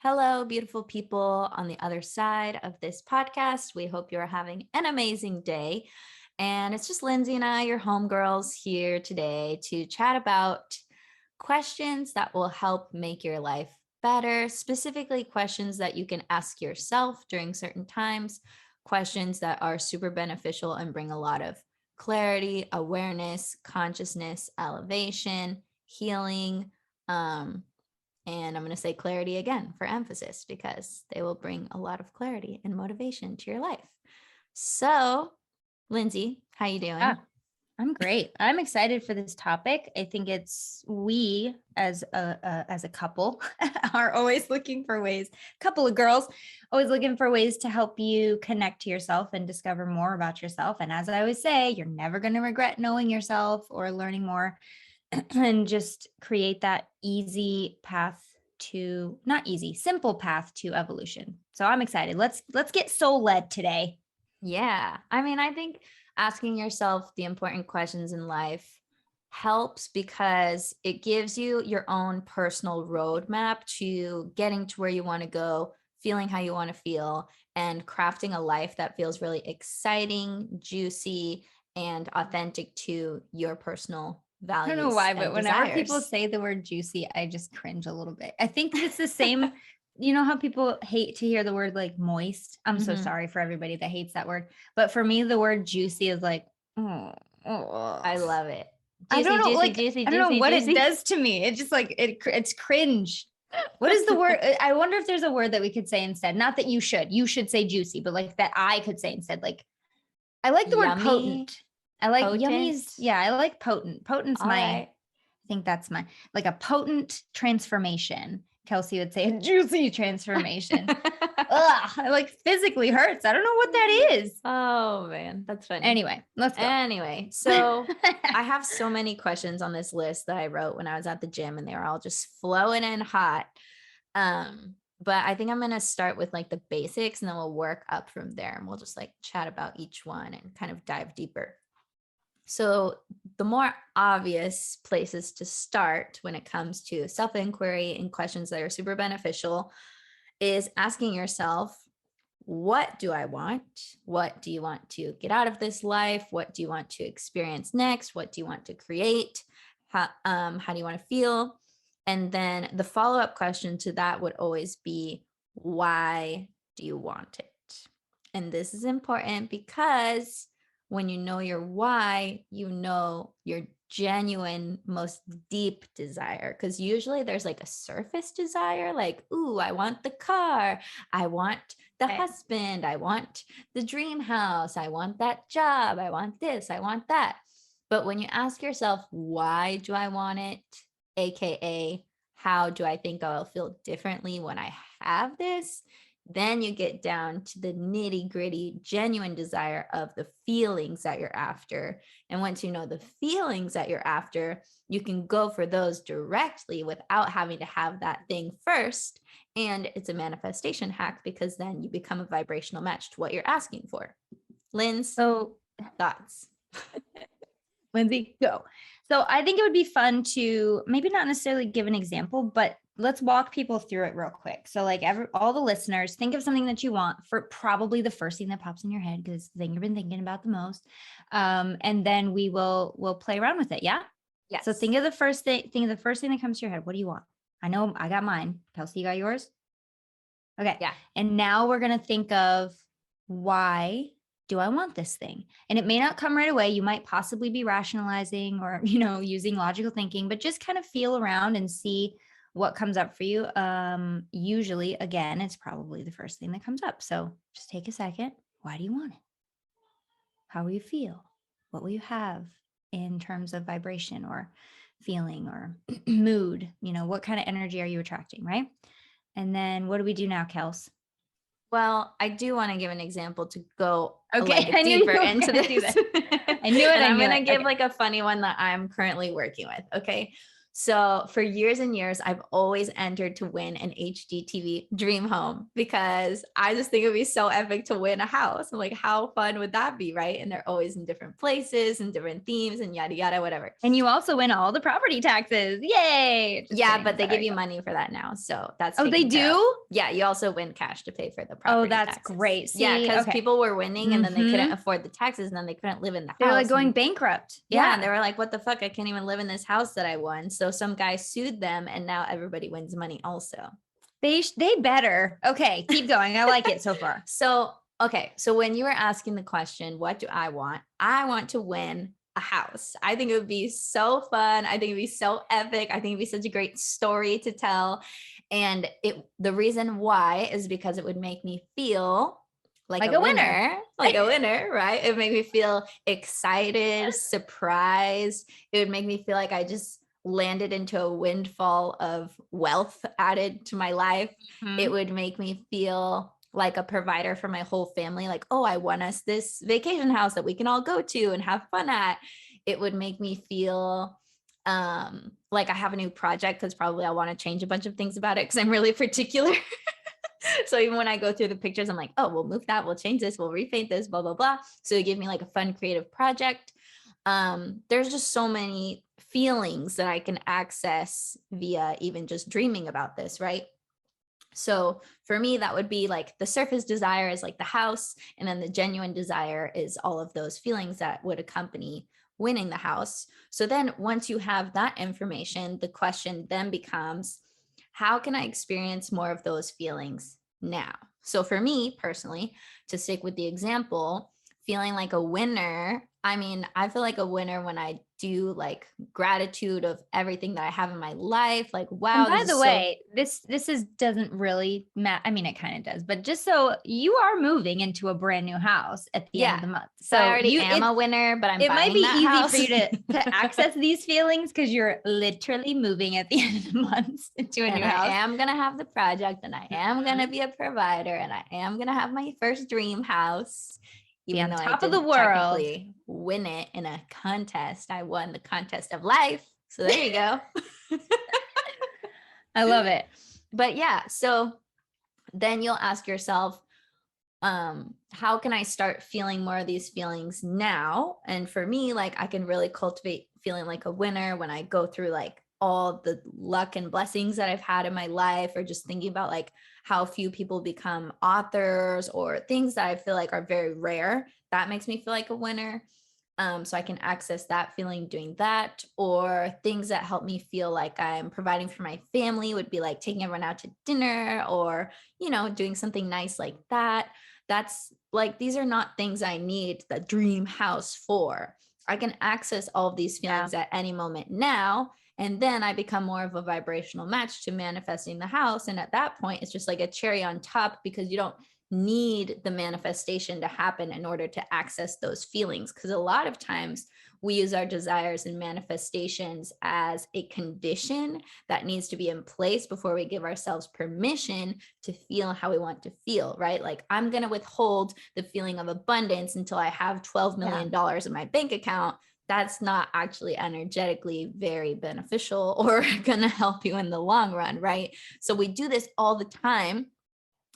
Hello, beautiful people on the other side of this podcast. We hope you're having an amazing day. And it's just Lindsay and I, your homegirls, here today to chat about questions that will help make your life better, specifically questions that you can ask yourself during certain times, questions that are super beneficial and bring a lot of clarity, awareness, consciousness, elevation, healing. And I'm going to say clarity again for emphasis because they will bring a lot of clarity and motivation to your life. So, Lindsay, how you doing? I'm great. I'm excited for this topic. I think we as a couple are always looking for ways, couple of girls always looking for ways to help you connect to yourself and discover more about yourself. And as I always say, you're never going to regret knowing yourself or learning more and just create that simple path to evolution. So I'm excited. Let's get soul led today. Yeah. I think asking yourself the important questions in life helps because it gives you your own personal roadmap to getting to where you want to go, feeling how you want to feel, and crafting a life that feels really exciting, juicy, and authentic to your personal values. I don't know why, but whenever people desires. say the word juicy, I just cringe a little bit. I think it's the same. You know how people hate to hear the word like moist? I'm so sorry for everybody that hates that word. But for me, the word juicy is like, I love it. I don't know, Juicy, I don't know what juicy. it does to me. It's just like, it's cringe. What is the word? I wonder if there's a word that we could say instead. Not that you should say juicy, but like that I could say instead. Like, I like the word potent. I like yummies. Yeah, I like potent. Potent's I think that's like a potent transformation. Kelsey would say a juicy transformation. Ugh, it like physically hurts. I don't know what that is. Oh man, that's funny. Anyway, let's go. Anyway, so I have so many questions on this list that I wrote when I was at the gym and they were all just flowing in hot. But I think I'm going to start with like the basics and then we'll work up from there and we'll just like chat about each one and kind of dive deeper. So the more obvious places to start when it comes to self-inquiry and questions that are super beneficial is asking yourself, what do I want? What do you want to get out of this life? What do you want to experience next? What do you want to create? How do you want to feel? And then the follow-up question to that would always be, why do you want it? And this is important because when you know your why, you know your genuine, most deep desire. Because usually there's like a surface desire, like, ooh, I want the car. I want the husband. I want the dream house. I want that job. I want this. I want that. But when you ask yourself, why do I want it? AKA, how do I think I'll feel differently when I have this? Then you get down to the nitty gritty, genuine desire of the feelings that you're after. And once you know the feelings that you're after, you can go for those directly without having to have that thing first. And it's a manifestation hack because then you become a vibrational match to what you're asking for. Linz, so thoughts? Lindsay, go. So I think it would be fun to maybe not necessarily give an example, but let's walk people through it real quick. So like all the listeners, think of something that you want for probably the first thing that pops in your head because it's the thing you've been thinking about the most. And then we'll play around with it. Yeah. Yes. So think of the first thing that comes to your head. What do you want? I know I got mine. Kelsey, you got yours? Okay. Yeah. And now we're going to think of why do I want this thing? And it may not come right away. You might possibly be rationalizing or, using logical thinking, but just kind of feel around and see what comes up for you. Usually, again, it's probably the first thing that comes up. So just take a second. Why do you want it? How will you feel? What will you have in terms of vibration or feeling or mood? What kind of energy are you attracting, right? And then what do we do now, Kels? Well, I do want to give an example to go deeper into this. I knew it. And I'm going to give like a funny one that I'm currently working with. Okay. So for years and years, I've always entered to win an HGTV dream home because I just think it'd be so epic to win a house. I'm like, how fun would that be? Right. And they're always in different places and different themes and yada, yada, whatever. And you also win all the property taxes. Yay. Just Yeah, kidding. but they give Sorry. you money for that now. So that's Oh, they taken care of. do? Yeah, you also win cash to pay for the Oh, property that's taxes. great. Yeah, See, because okay. people were winning and then they couldn't Mhm. afford the taxes and then they couldn't live in the house. They're like going and- bankrupt. Yeah, and they were like, what the fuck? I can't even live in this house that I won. So some guy sued them and now everybody wins money also. They better. Okay, keep going. I like it so far. So, okay. So when you were asking the question, what do I want? I want to win a house. I think it would be so fun. I think it'd be so epic. I think it'd be such a great story to tell. And the reason why is because it would make me feel like a winner, like a winner, right? It would make me feel excited, surprised. It would make me feel like I just landed into a windfall of wealth added to my life. It would make me feel like a provider for my whole family. Like, oh, I won us this vacation house that we can all go to and have fun at. It would make me feel like I have a new project because probably I want to change a bunch of things about it because I'm really particular. So even when I go through the pictures, I'm like, oh, we'll move that, we'll change this, we'll repaint this, blah, blah, blah. So it gave me like a fun creative project. There's just so many feelings that I can access via even just dreaming about this, right? So for me, that would be like the surface desire is like the house, and then the genuine desire is all of those feelings that would accompany winning the house. So then once you have that information, the question then becomes, how can I experience more of those feelings now? So for me personally, to stick with the example, feeling like a winner, I mean, I feel like a winner when I do like gratitude of everything that I have in my life. Like, wow. And by the way, this doesn't really matter. I mean, it kind of does, but just so you are moving into a brand new house at the end of the month. So I already am a winner, but I'm it might be easy house. for you to access these feelings because you're literally moving at the end of the month into a new house. I am going to have the project and I am going to be a provider and I am going to have my first dream house. Even though top I of the didn't world, technically win it in a contest, I won the contest of life. So there you go. I love it. But yeah, so then you'll ask yourself, how can I start feeling more of these feelings now? And for me, like I can really cultivate feeling like a winner when I go through like all the luck and blessings that I've had in my life, or just thinking about like how few people become authors or things that I feel like are very rare. That makes me feel like a winner. So I can access that feeling doing that, or things that help me feel like I'm providing for my family would be like taking everyone out to dinner or, you know, doing something nice like that. That's like, these are not things I need the dream house for. I can access all of these feelings at any moment now. And then I become more of a vibrational match to manifesting the house. And at that point, it's just like a cherry on top because you don't need the manifestation to happen in order to access those feelings. Because a lot of times we use our desires and manifestations as a condition that needs to be in place before we give ourselves permission to feel how we want to feel, right? Like I'm going to withhold the feeling of abundance until I have $12 million in my bank account. That's not actually energetically very beneficial or going to help you in the long run, right? So we do this all the time.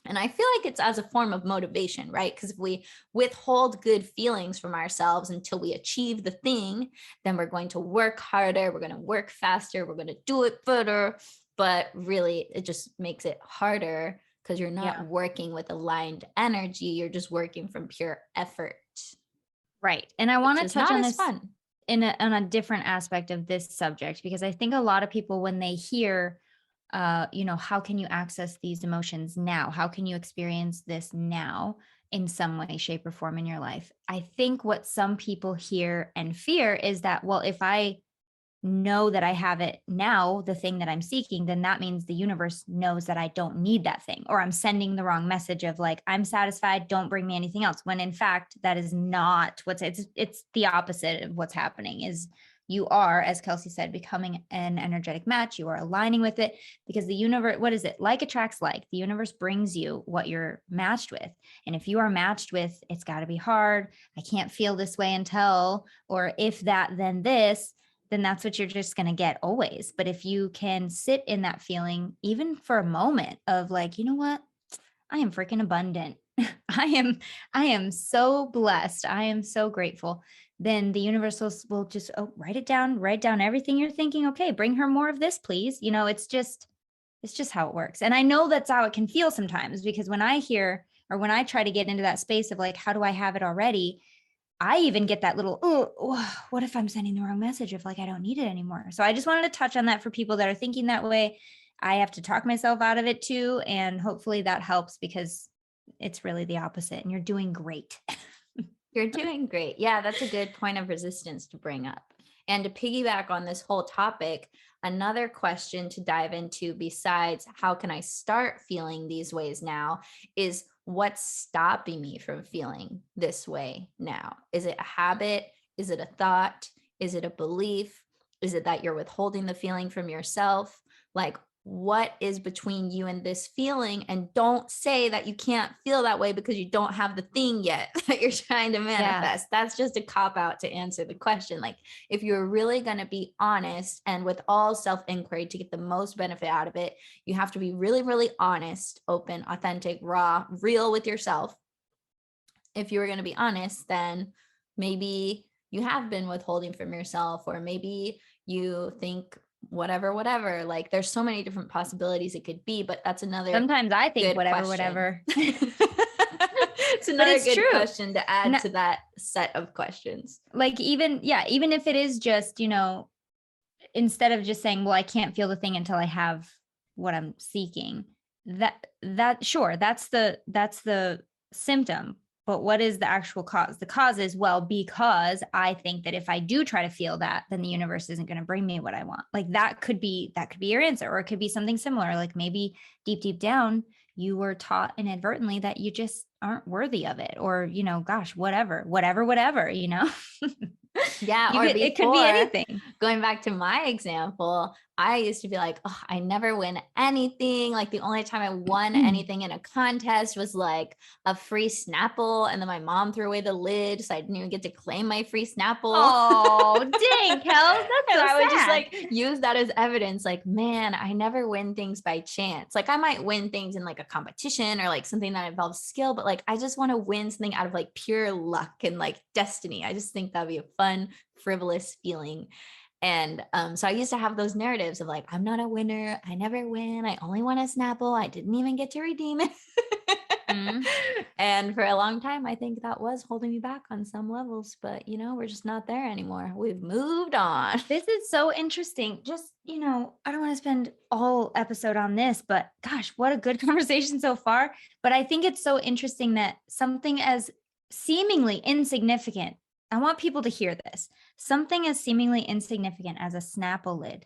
And I feel like it's as a form of motivation, right? Because if we withhold good feelings from ourselves until we achieve the thing, then we're going to work harder, we're going to work faster, we're going to do it better. But really, it just makes it harder because you're not working with aligned energy. You're just working from pure effort. Right. And I want to touch on this fun. on a different aspect of this subject, because I think a lot of people, when they hear how can you access these emotions now? How can you experience this now in some way, shape, or form in your life? I think what some people hear and fear is that, well, if I know that I have it now, the thing that I'm seeking, then that means the universe knows that I don't need that thing, or I'm sending the wrong message of like, I'm satisfied, don't bring me anything else. When in fact, that is not it's the opposite of what's happening. Is you are, as Kelsey said, becoming an energetic match. You are aligning with it because the universe, what is it? Like attracts like. The universe brings you what you're matched with. And if you are matched with, it's got to be hard, I can't feel this way until, or if that, then this, then that's what you're just going to get always. But if you can sit in that feeling, even for a moment of like, you know what, I am freaking abundant. I am so blessed. I am so grateful. Then the universe will just write down everything you're thinking. Okay, bring her more of this, please. It's just how it works. And I know that's how it can feel sometimes, because when I hear, or when I try to get into that space of like, how do I have it already? I even get that little, oh, what if I'm sending the wrong message if like I don't need it anymore? So I just wanted to touch on that for people that are thinking that way. I have to talk myself out of it too. And hopefully that helps, because it's really the opposite and you're doing great. You're doing great. Yeah, that's a good point of resistance to bring up. And to piggyback on this whole topic, another question to dive into besides how can I start feeling these ways now is, what's stopping me from feeling this way now? Is it a habit? Is it a thought? Is it a belief? Is it that you're withholding the feeling from yourself? Like, what is between you and this feeling? And don't say that you can't feel that way because you don't have the thing yet that you're trying to manifest. Yeah. That's just a cop out to answer the question. Like, if you're really going to be honest and with all self-inquiry to get the most benefit out of it, you have to be really, really honest, open, authentic, raw, real with yourself. If you were going to be honest, then maybe you have been withholding from yourself, or maybe you think whatever, like there's so many different possibilities it could be, but that's another, sometimes I think whatever it's another good question to add to that set of questions. Like, even if it is just, instead of just saying, well, I can't feel the thing until I have what I'm seeking, that sure, that's the symptom. But what is the actual cause? The cause is, well, because I think that if I do try to feel that, then the universe isn't going to bring me what I want. Like that could be your answer, or it could be something similar. Like maybe deep down, you were taught inadvertently that you just aren't worthy of it, or, gosh, whatever. Yeah. Or it could be anything. Going back to my example, I used to be like, oh, I never win anything. Like the only time I won anything in a contest was like a free Snapple. And then my mom threw away the lid, so I didn't even get to claim my free Snapple. Oh, dang, Kels. That's so I would sad. just like use that as evidence. Like, man, I never win things by chance. Like I might win things in like a competition or like something that involves skill, but like, I just want to win something out of like pure luck and like destiny. I just think that'd be a fun, frivolous feeling. And so I used to have those narratives of like, I'm not a winner. I never win. I only won a Snapple. I didn't even get to redeem it. And for a long time, I think that was holding me back on some levels, but we're just not there anymore. We've moved on. This is so interesting. Just, I don't want to spend all episode on this, but gosh, what a good conversation so far. But I think it's so interesting that something as seemingly insignificant, I want people to hear this, something as seemingly insignificant as a Snapple lid.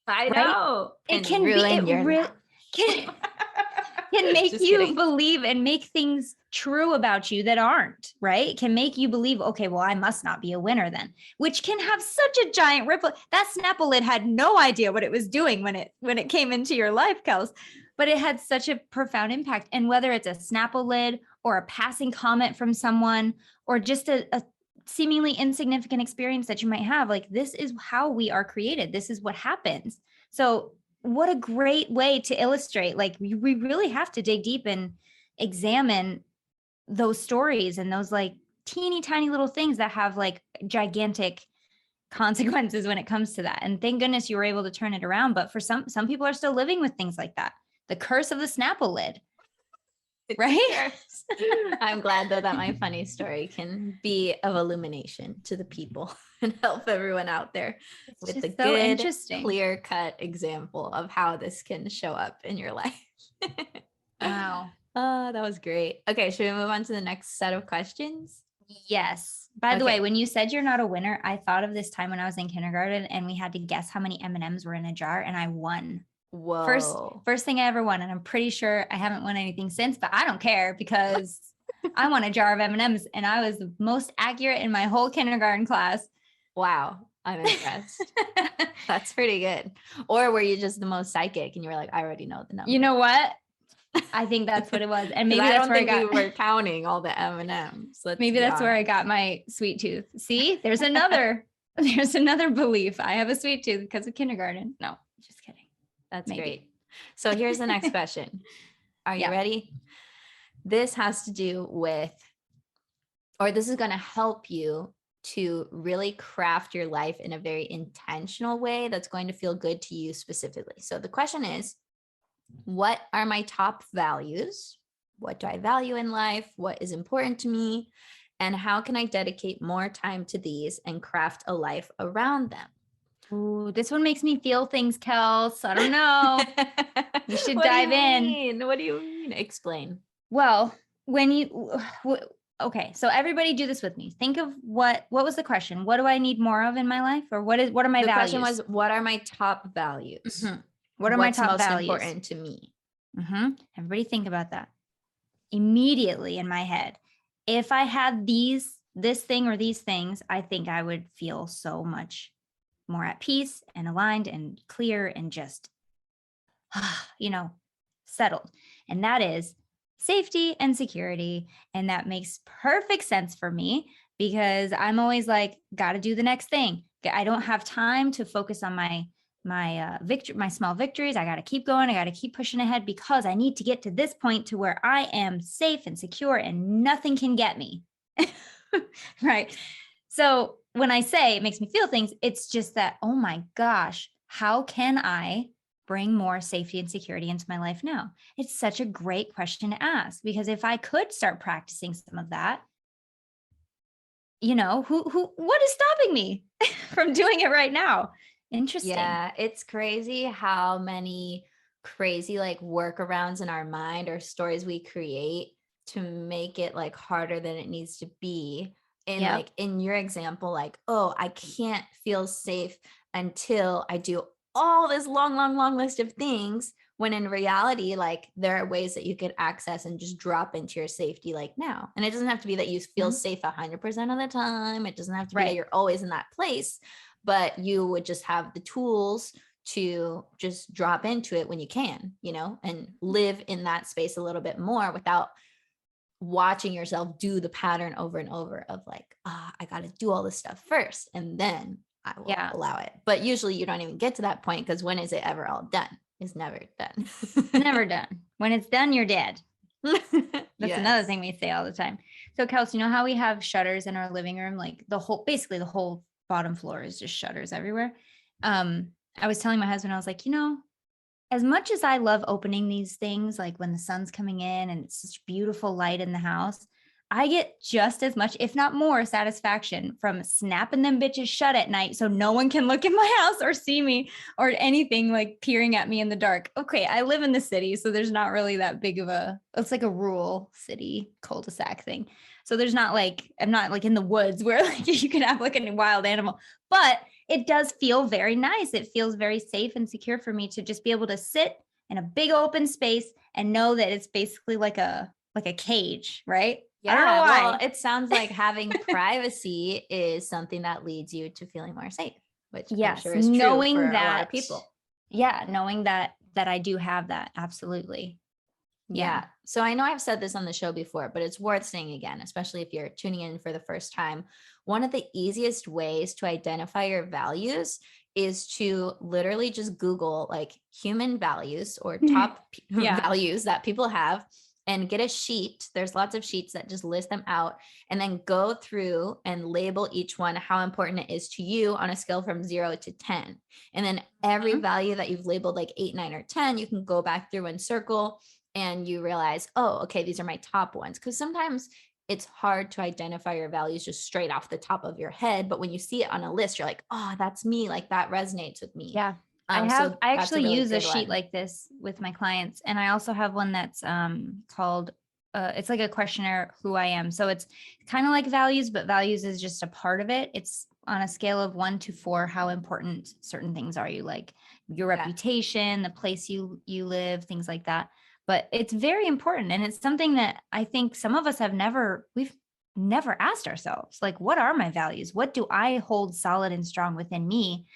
I know. It can ruin your life. Can make just you kidding. Believe and make things true about you that aren't, right? It can make you believe, okay, well, I must not be a winner then, which can have such a giant ripple. That Snapple lid had no idea what it was doing when it came into your life, Kels, but it had such a profound impact. And whether it's a Snapple lid or a passing comment from someone, or just a seemingly insignificant experience that you might have, like, this is how we are created. This is what happens. So what a great way to illustrate, like, we really have to dig deep and examine those stories and those like teeny tiny little things that have like gigantic consequences when it comes to that. And thank goodness you were able to turn it around. But for some people are still living with things like that. The curse of the Snapple lid. Right? I'm glad though that my funny story can be of illumination to the people and help everyone out there with a good, clear-cut example of how this can show up in your life. Wow. Oh, that was great. Okay, should we move on to the next set of questions? Yes. By the way, when you said you're not a winner, I thought of this time when I was in kindergarten and we had to guess how many M&Ms were in a jar, and I won. Whoa. First thing I ever won. And I'm pretty sure I haven't won anything since, but I don't care because I won a jar of M&Ms and I was the most accurate in my whole kindergarten class. Wow. I'm impressed. That's pretty good. Or were you just the most psychic and you were like, I already know the number? You know what? I think that's what it was. And maybe that's where we were counting all the M&Ms. Maybe that's where I got my sweet tooth. See, there's another There's another belief. I have a sweet tooth because of kindergarten. No, just kidding. That's Maybe. great. So here's the next question. Are you Yeah. ready? This has to do with, or this is going to help you to really craft your life in a very intentional way that's going to feel good to you specifically. So the question is, what are my top values? What do I value in life? What is important to me? And how can I dedicate more time to these and craft a life around them? Ooh, this one makes me feel things, Kels. I don't know. You should What do you dive in. mean? What do you mean? Explain. Well, when you okay, so everybody do this with me. Think of what was the question? What do I need more of in my life? Or what are my The values? question was, what are my top values? Mhm. What are my What's top most values? important to me? Everybody think about that. Immediately in my head, if I had this thing or these things, I think I would feel so much more at peace and aligned and clear and just, settled. And that is safety and security. And that makes perfect sense for me because I'm always like, got to do the next thing. I don't have time to focus on my small victories. I got to keep going. I got to keep pushing ahead because I need to get to this point to where I am safe and secure and nothing can get me. Right. So when I say it makes me feel things, it's just that, oh my gosh, how can I bring more safety and security into my life now? It's such a great question to ask because if I could start practicing some of that, what is stopping me from doing it right now? Interesting. Yeah, it's crazy how many crazy like workarounds in our mind or stories we create to make it like harder than it needs to be. And Yep. like in your example, like, oh, I can't feel safe until I do all this long, long, long list of things. When in reality, like there are ways that you could access and just drop into your safety like now. And it doesn't have to be that you feel safe 100% of the time. It doesn't have to be that Right. you're always in that place, but you would just have the tools to just drop into it when you can, and live in that space a little bit more without watching yourself do the pattern over and over of like, I got to do all this stuff first and then I will Yeah. allow it. But usually you don't even get to that point because when is it ever all done? It's never done. Never done. When it's done, you're dead. That's another Yes. thing we say all the time. So, Kelsey, you know how we have shutters in our living room? Like basically the whole bottom floor is just shutters everywhere. I was telling my husband, I was like, as much as I love opening these things, like when the sun's coming in and it's such beautiful light in the house, I get just as much, if not more, satisfaction from snapping them bitches shut at night so no one can look in my house or see me or anything like peering at me in the dark. Okay, I live in the city, so there's not really that big of it's like a rural city cul-de-sac thing. So there's not like, I'm not like in the woods where like you can have like a wild animal, but it does feel very nice. It feels very safe and secure for me to just be able to sit in a big open space and know that it's basically like a cage, right? I don't know Yeah, why. well, it sounds like having privacy is something that leads you to feeling more safe, which I'm Yes, sure is true knowing for a lot of that, people. yeah, knowing that I do have that. Absolutely. Yeah. Yeah. So I know I've said this on the show before, but it's worth saying again, especially if you're tuning in for the first time. One of the easiest ways to identify your values is to literally just Google like human values or top Yeah. values that people have and get a sheet. There's lots of sheets that just list them out and then go through and label each one how important it is to you on a scale from 0 to 10. And then every value that you've labeled like 8, 9, or 10, you can go back through and circle and you realize, oh, okay, these are my top ones. Because sometimes it's hard to identify your values just straight off the top of your head. But when you see it on a list, you're like, oh, that's me. Like that resonates with me. Yeah. So I that's a actually really use a good sheet one. like this with my clients. And I also have one that's called it's like a questionnaire who I am. So it's kind of like values, but values is just a part of it. It's on a scale of 1 to 4, how important certain things are you, like your reputation, the place you live, things like that. But it's very important. And it's something that I think some of us we've never asked ourselves, like, what are my values? What do I hold solid and strong within me?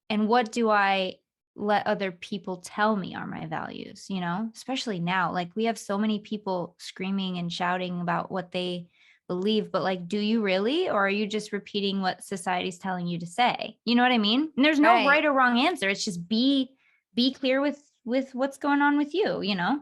And what do I let other people tell me are my values, especially now, like we have so many people screaming and shouting about what they believe, but like, do you really, or are you just repeating what society's telling you to say? You know what I mean? And there's no Right. right or wrong answer. It's just be clear with what's going on with you, you know?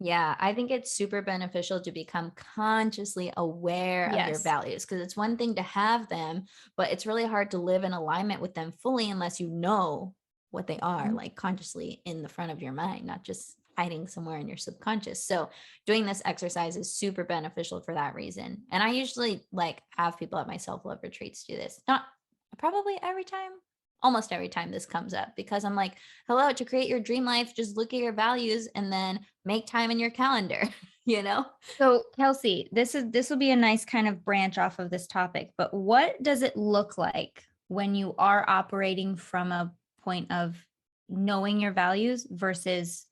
Yeah, I think it's super beneficial to become consciously aware of your Yes. values, because it's one thing to have them, but it's really hard to live in alignment with them fully unless you know what they are, Mhm. like consciously in the front of your mind, not just hiding somewhere in your subconscious. So, doing this exercise is super beneficial for that reason. And I usually like have people at my self-love retreats do this. Not probably every time, almost every time this comes up, because I'm like, hello, to create your dream life, just look at your values and then make time in your calendar, you know? So, Kelsey, this will be a nice kind of branch off of this topic, but what does it look like when you are operating from a point of knowing your values versus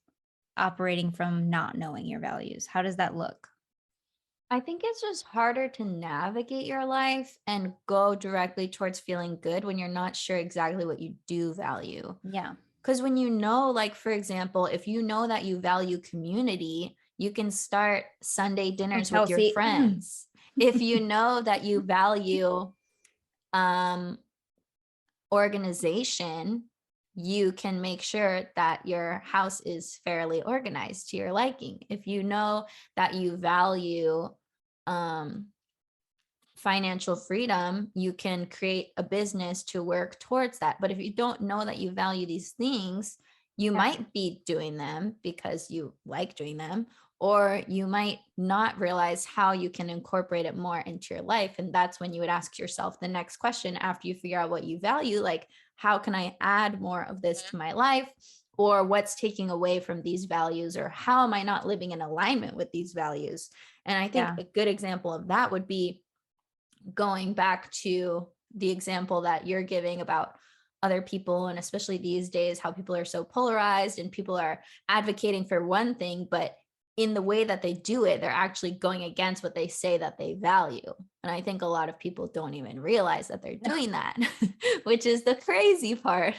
operating from not knowing your values? How does that look? I think it's just harder to navigate your life and go directly towards feeling good when you're not sure exactly what you do value. Yeah. Because when you know, like, for example, if you know that you value community, you can start Sunday Hey, dinners with your Kelsey. friends. If you know that you value um, organization, you can make sure that your house is fairly organized to your liking. If you know that you value um, financial freedom, you can create a business to work towards that. But if you don't know that you value these things, you Yeah. might be doing them because you like doing them, or you might not realize how you can incorporate it more into your life. And that's when you would ask yourself the next question after you figure out what you value, like, how can I add more of this to my life? Or what's taking away from these values? Or how am I not living in alignment with these values? And I think Yeah. a good example of that would be going back to the example that you're giving about other people, and especially these days, how people are so polarized and people are advocating for one thing, but in the way that they do it, they're actually going against what they say that they value. And I think a lot of people don't even realize that they're No, doing that, which is the crazy part.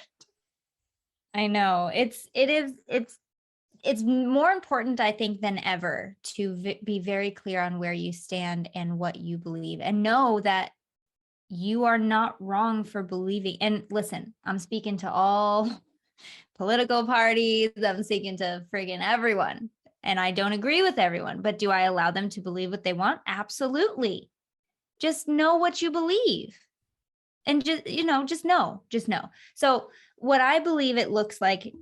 I know. It's more important, I think, than ever to be very clear on where you stand and what you believe, and know that you are not wrong for believing. And listen, I'm speaking to all political parties, I'm speaking to friggin' everyone. And I don't agree with everyone, but do I allow them to believe what they want? Absolutely. Just know what you believe. And just know. So what I believe it looks like,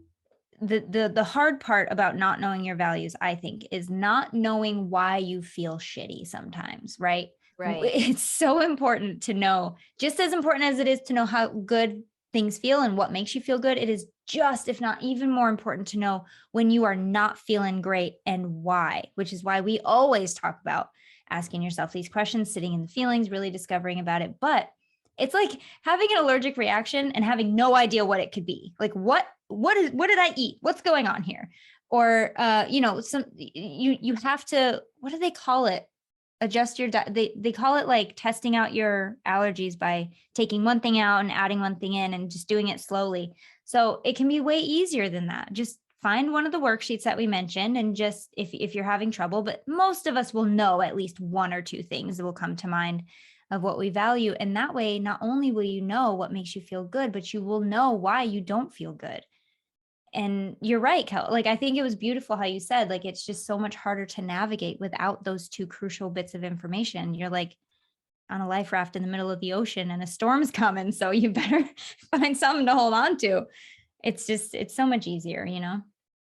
the hard part about not knowing your values, I think, is not knowing why you feel shitty sometimes, right? Right. It's so important to know, just as important as it is to know how good things feel and what makes you feel good, it is just, if not even more important, to know when you are not feeling great and why, which is why we always talk about asking yourself these questions, sitting in the feelings, really discovering about it. But it's like having an allergic reaction and having no idea what it could be. Like, what did I eat? What's going on here? Or some, you have to, what do they call it? Adjust your diet. They call it like testing out your allergies by taking one thing out and adding one thing in and just doing it slowly. So it can be way easier than that. Just find one of the worksheets that we mentioned, and just, if you're having trouble, but most of us will know at least one or two things that will come to mind of what we value. And that way, not only will you know what makes you feel good, but you will know why you don't feel good. And you're right, Kel. Like, I think it was beautiful how you said, like, it's just so much harder to navigate without those two crucial bits of information. You're like on a life raft in the middle of the ocean and a storm's coming. So you better find something to hold on to. It's so much easier, you know?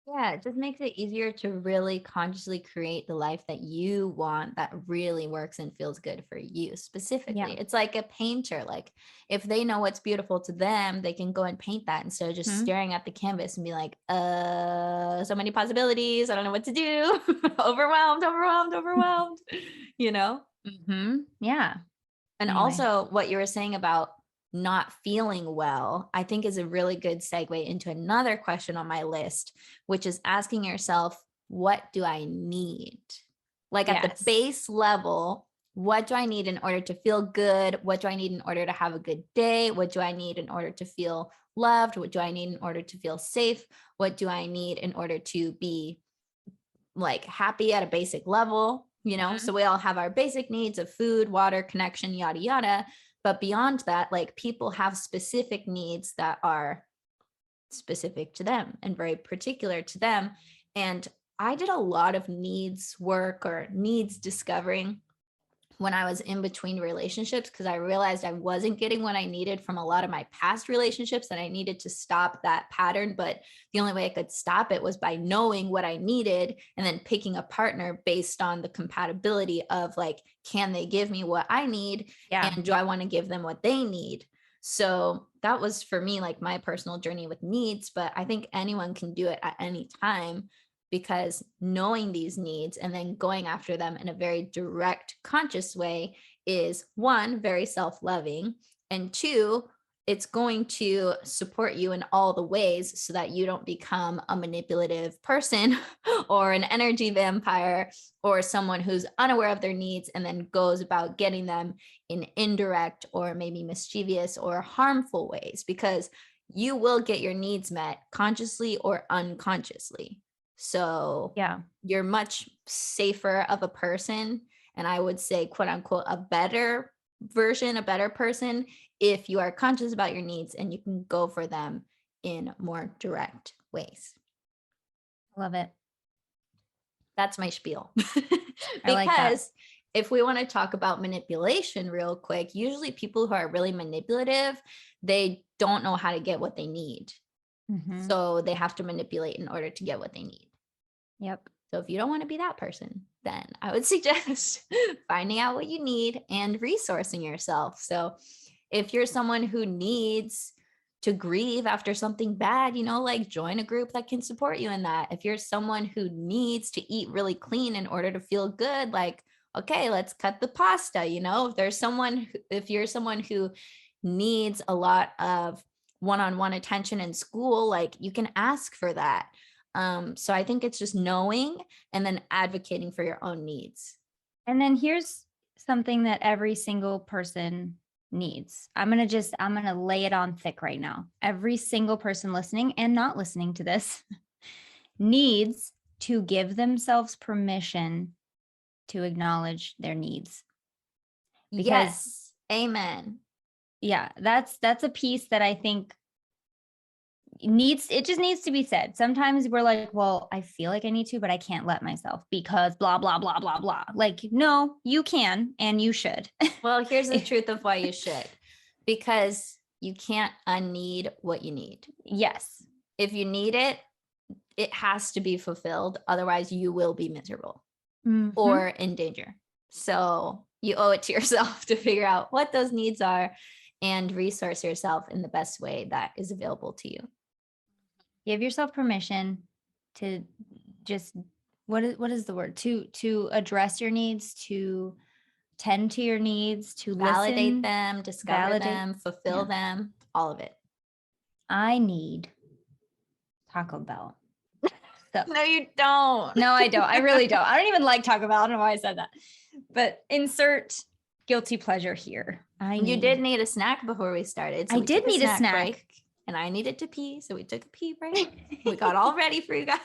Yeah, it just makes it easier to really consciously create the life that you want, that really works and feels good for you Yeah. specifically. It's like a painter. Like, if they know what's beautiful to them, they can go and paint that instead of just Hmm. staring at the canvas and be like, so many possibilities. I don't know what to do. Overwhelmed, overwhelmed, overwhelmed, you know? Hmm. Yeah. And Anyway. also, what you were saying about not feeling well, I think is a really good segue into another question on my list, which is asking yourself, what do I need? Like, at the Yes. base level, what do I need in order to feel good? What do I need in order to have a good day? What do I need in order to feel loved? What do I need in order to feel safe? What do I need in order to be like happy at a basic level? So we all have our basic needs of food, water, connection, yada, yada. But beyond that, like people have specific needs that are specific to them and very particular to them. And I did a lot of needs work or needs discovering when I was in between relationships, because I realized I wasn't getting what I needed from a lot of my past relationships and I needed to stop that pattern. But the only way I could stop it was by knowing what I needed and then picking a partner based on the compatibility of like, can they give me what I need? Yeah. And do I want to give them what they need? So that was for me, like my personal journey with needs, but I think anyone can do it at any time, because knowing these needs and then going after them in a very direct, conscious way is one, very self-loving, and two, it's going to support you in all the ways so that you don't become a manipulative person or an energy vampire or someone who's unaware of their needs and then goes about getting them in indirect or maybe mischievous or harmful ways, because you will get your needs met consciously or unconsciously. So Yeah. you're much safer of a person. And I would say, quote unquote, a better version, a better person, if you are conscious about your needs and you can go for them in more direct ways. Love it. That's my spiel. I like that. Because if we want to talk about manipulation real quick, usually people who are really manipulative, they don't know how to get what they need. So they have to manipulate in order to get what they need. Yep. So if you don't want to be that person, then I would suggest finding out what you need and resourcing yourself. So if you're someone who needs to grieve after something bad, like join a group that can support you in that. If you're someone who needs to eat really clean in order to feel good, like, okay, let's cut the pasta. If you're someone who needs a lot of one-on-one attention in school, like you can ask for that. So I think it's just knowing and then advocating for your own needs. And then here's something that every single person needs. I'm going to lay it on thick right now. Every single person listening and not listening to this needs to give themselves permission to acknowledge their needs. Yes. Amen. Yeah, that's a piece that I think just needs to be said. Sometimes we're like, well, I feel like I need to, but I can't let myself because blah, blah, blah, blah, blah. Like, no, you can and you should. Well, here's the truth of why you should, because you can't unneed what you need. Yes. If you need it, it has to be fulfilled. Otherwise, you will be miserable or in danger. So you owe it to yourself to figure out what those needs are and resource yourself in the best way that is available to you. Give yourself permission to just what is the word? To address your needs, to tend to your needs, to validate listen, them, discover them, fulfill them, all of it. I need Taco Bell. So, no, you don't. No, I don't. I really don't. I don't even like Taco Bell. I don't know why I said that. But insert guilty pleasure here. You did need a snack before we started. So I did need a snack break, and I needed to pee, so we took a pee break. We got all ready for you guys.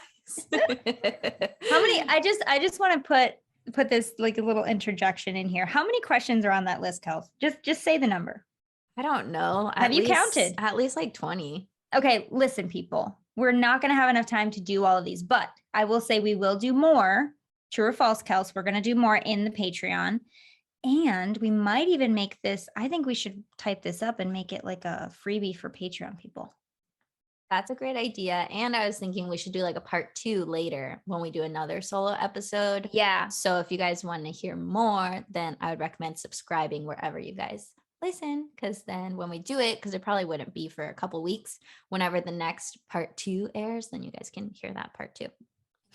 How many? I just want to put this like a little interjection in here. How many questions are on that list, Kels? Just say the number. I don't know. Have you counted? At least like 20. Okay, listen, people. We're not going to have enough time to do all of these, but I will say we will do more. True or false, Kels? We're going to do more in the Patreon. And we might even make this, I think we should type this up and make it like a freebie for Patreon people. That's a great idea. And I was thinking we should do like a part 2 later when we do another solo episode. Yeah. So if you guys want to hear more, then I would recommend subscribing wherever you guys listen, because then when we do it, because it probably wouldn't be for a couple weeks, whenever the next part 2 airs, then you guys can hear that part 2.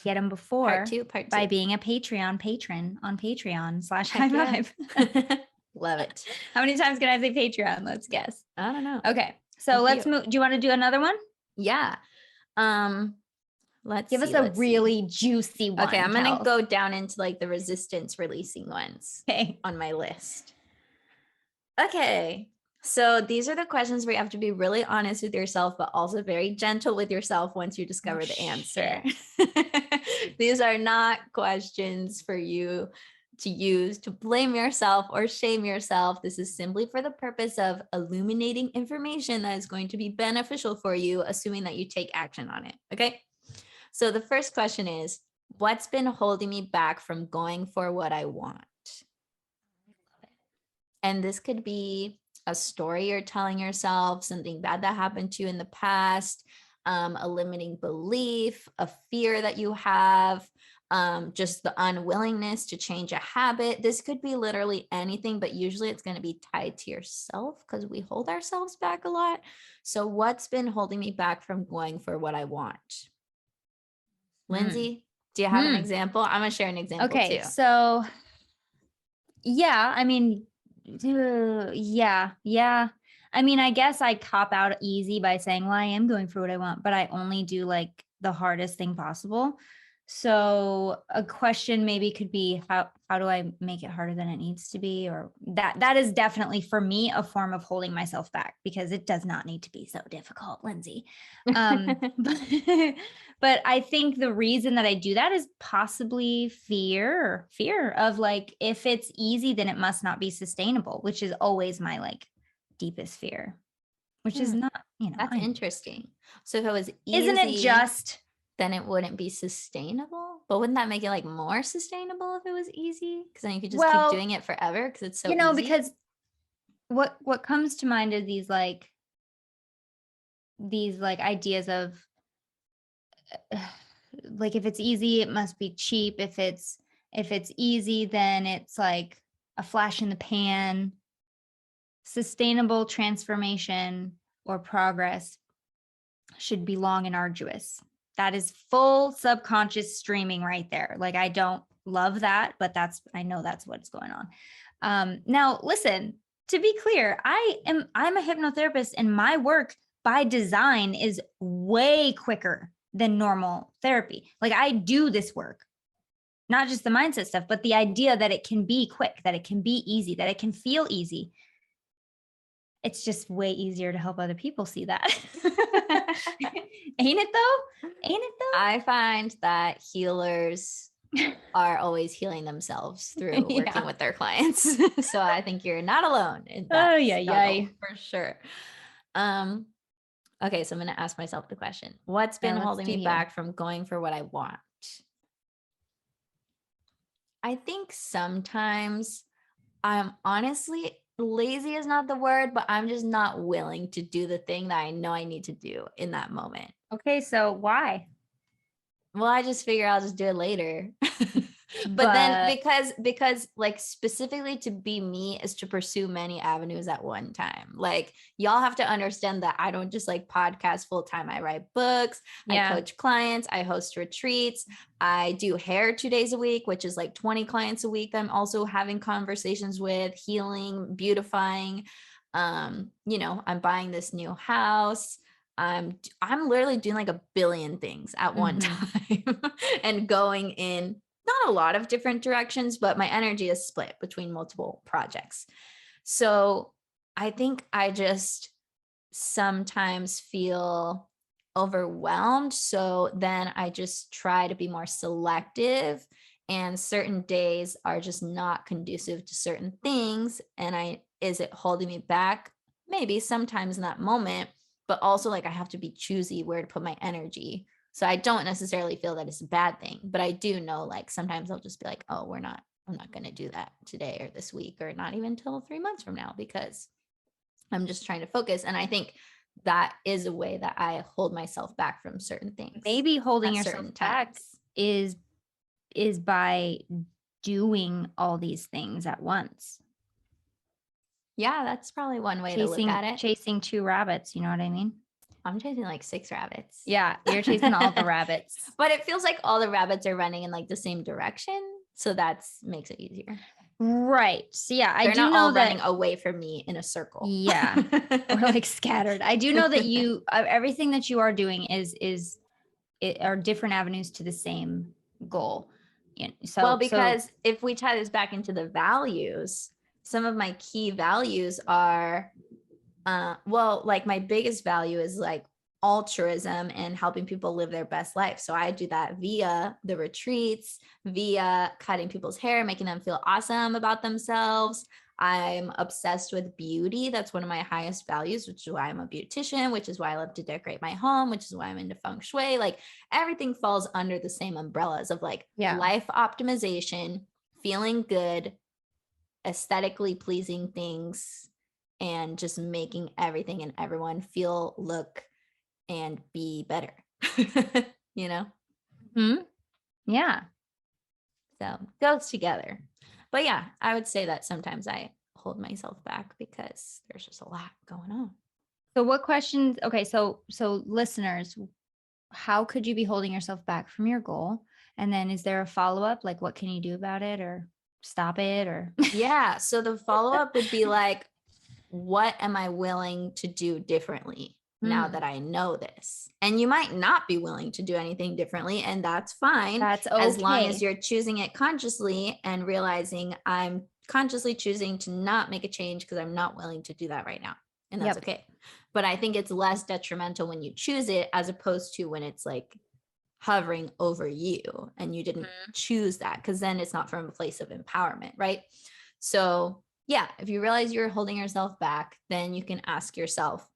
Get them before part two by being a Patreon patron on Patreon/high5. Love it. How many times can I say Patreon? Let's guess. I don't know. Okay. So let's move. Do you want to do another one? Yeah. Let's give us a really juicy one. Okay, I'm going to go down into like the resistance releasing ones on my list. Okay. So these are the questions where you have to be really honest with yourself, but also very gentle with yourself once you discover the answer. These are not questions for you to use to blame yourself or shame yourself. This is simply for the purpose of illuminating information that is going to be beneficial for you, assuming that you take action on it. Okay. So the first question is, what's been holding me back from going for what I want? And this could be a story you're telling yourself, something bad that happened to you in the past, a limiting belief, a fear that you have, just the unwillingness to change a habit. This could be literally anything, but usually it's going to be tied to yourself because we hold ourselves back a lot. So what's been holding me back from going for what I want? Lindsay, do you have an example? I'm going to share an example Okay, too. so yeah, I mean, yeah. I mean, I guess I cop out easy by saying, well, I am going for what I want, but I only do like the hardest thing possible. So a question maybe could be, how do I make it harder than it needs to be? Or that is definitely for me a form of holding myself back, because it does not need to be so difficult, Lindsay. But I think the reason that I do that is possibly fear of like, if it's easy, then it must not be sustainable, which is always my like deepest fear, which is not, That's interesting. So if it was easy, isn't it just, then it wouldn't be sustainable. But wouldn't that make it like more sustainable if it was easy? Because then you could just keep doing it forever because it's so easy. Because what comes to mind are these like ideas of like, if it's easy, it must be cheap. If it's easy, then it's like a flash in the pan. Sustainable transformation or progress should be long and arduous. That is full subconscious streaming right there. Like, I don't love that, but I know that's what's going on. Now listen, to be clear, I'm a hypnotherapist, and my work by design is way quicker than normal therapy. Like, I do this work, not just the mindset stuff, but the idea that it can be quick, that it can be easy, that it can feel easy. It's just way easier to help other people see that. Ain't it though? I find that healers are always healing themselves through working with their clients. So I think you're not alone in that struggle, for sure. Okay, so I'm going to ask myself the question. What's been holding me back from going for what I want? I think sometimes I'm honestly, lazy is not the word, but I'm just not willing to do the thing that I know I need to do in that moment. Okay, so why? Well, I just figure I'll just do it later. But then because like specifically to be me is to pursue many avenues at one time. Like, y'all have to understand that I don't just like podcast full time. I write books, I coach clients, I host retreats, I do hair 2 days a week, which is like 20 clients a week that I'm also having conversations with, healing, beautifying. I'm buying this new house. I'm literally doing like a billion things at one time and going in not a lot of different directions, but my energy is split between multiple projects. So I think I just sometimes feel overwhelmed. So then I just try to be more selective, and certain days are just not conducive to certain things. And is it holding me back? Maybe sometimes in that moment, but also like I have to be choosy where to put my energy. So I don't necessarily feel that it's a bad thing, but I do know like sometimes I'll just be like, oh, I'm not going to do that today or this week or not even until 3 months from now, because I'm just trying to focus. And I think that is a way that I hold myself back from certain things. Maybe holding yourself back is by doing all these things at once. Yeah, that's probably one way to look at it. Chasing 2 rabbits, you know what I mean? I'm chasing like 6 rabbits. Yeah, you're chasing all the rabbits. But it feels like all the rabbits are running in like the same direction. So that makes it easier. Right. So yeah, I do not know all that running away from me in a circle. Yeah. Or like scattered. I do know that you everything that you are doing are different avenues to the same goal. Because if we tie this back into the values, some of my key values are like my biggest value is like altruism and helping people live their best life. So I do that via the retreats, via cutting people's hair, making them feel awesome about themselves. I'm obsessed with beauty. That's one of my highest values, which is why I'm a beautician, which is why I love to decorate my home, which is why I'm into feng shui. Like everything falls under the same umbrellas of like life optimization, feeling good, aesthetically pleasing things, and just making everything and everyone feel, look, and be better. you know? Yeah. So goes together. But yeah, I would say that sometimes I hold myself back because there's just a lot going on. So what questions? Okay, so listeners, how could you be holding yourself back from your goal? And then is there a follow-up? Like what can you do about it or stop it or Yeah. So the follow-up would be like, what am I willing to do differently now that I know this? And you might not be willing to do anything differently, and that's fine. That's okay. As long as you're choosing it consciously and realizing I'm consciously choosing to not make a change because I'm not willing to do that right now. And that's okay. But I think it's less detrimental when you choose it as opposed to when it's like hovering over you and you didn't choose that, because then it's not from a place of empowerment, right? So yeah, if you realize you're holding yourself back, then you can ask yourself,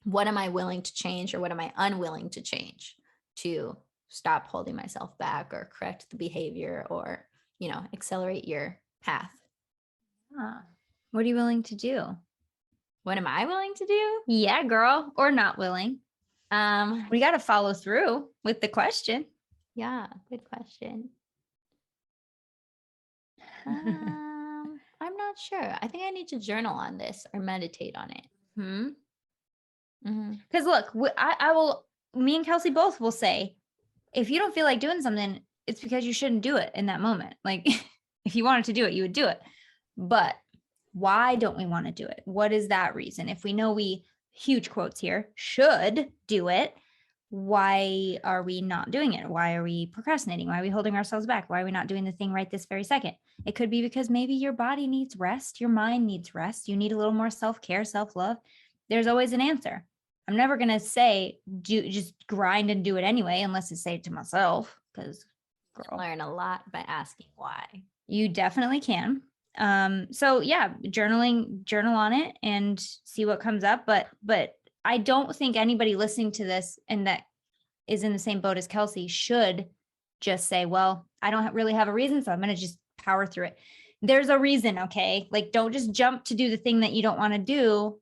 what am I willing to change or what am I unwilling to change to stop holding myself back or correct the behavior or, accelerate your path? What are you willing to do? What am I willing to do? Yeah, girl, or not willing. We got to follow through with the question. Yeah, good question. I'm not sure. I think I need to journal on this or meditate on it. Because look, me and Kelsey both will say, if you don't feel like doing something, it's because you shouldn't do it in that moment. Like if you wanted to do it, you would do it. But why don't we want to do it? What is that reason? If we know we, huge quotes here, should do it, why are we not doing it? Why are we procrastinating? Why are we holding ourselves back? Why are we not doing the thing right this very second? It could be because maybe your body needs rest. Your mind needs rest. You need a little more self-care, self-love. There's always an answer. I'm never going to say, just grind and do it anyway, unless it's say to myself, because girl, learn a lot by asking why. You definitely can. So yeah, journal on it and see what comes up. But I don't think anybody listening to this and that is in the same boat as Kelsey should just say, well, I don't really have a reason, so I'm going to just power through it. There's a reason, okay? Like, don't just jump to do the thing that you don't want to do.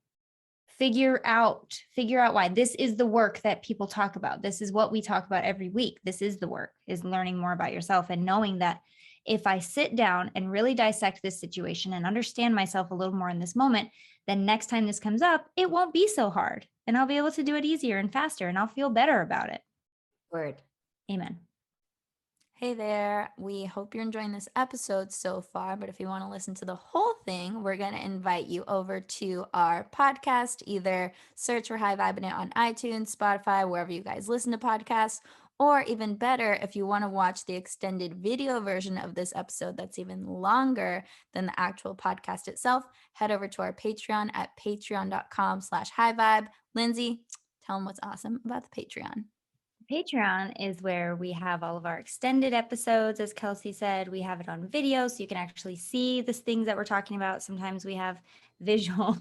Figure out why. This is the work that people talk about. This is what we talk about every week. This is the work, is learning more about yourself and knowing that if I sit down and really dissect this situation and understand myself a little more in this moment, then next time this comes up, it won't be so hard and I'll be able to do it easier and faster and I'll feel better about it. Word. Amen. Hey there. We hope you're enjoying this episode so far, but if you want to listen to the whole thing, we're going to invite you over to our podcast. Either search for High Vibing It on iTunes, Spotify, wherever you guys listen to podcasts, or even better, if you want to watch the extended video version of this episode that's even longer than the actual podcast itself, head over to our Patreon at patreon.com/highvibe. Lindsay, tell them what's awesome about the Patreon. Patreon is where we have all of our extended episodes. As Kelsey said, we have it on video, so you can actually see the things that we're talking about. Sometimes we have visual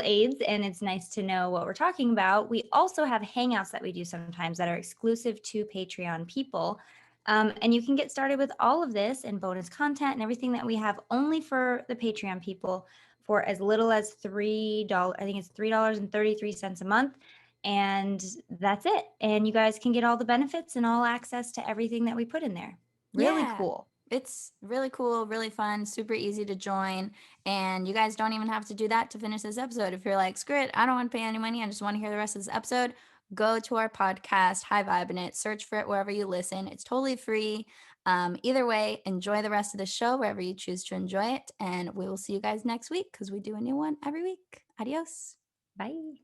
aids, and it's nice to know what we're talking about. We also have hangouts that we do sometimes that are exclusive to Patreon people. And you can get started with all of this and bonus content and everything that we have only for the Patreon people for as little as $3. I think it's $3.33 a month. And that's it. And you guys can get all the benefits and all access to everything that we put in there. Really cool. It's really cool, really fun, super easy to join. And you guys don't even have to do that to finish this episode. If you're like, screw it, I don't want to pay any money, I just want to hear the rest of this episode, go to our podcast, High Vibing It, search for it wherever you listen. It's totally free. Either way, enjoy the rest of the show wherever you choose to enjoy it. And we will see you guys next week because we do a new one every week. Adios. Bye.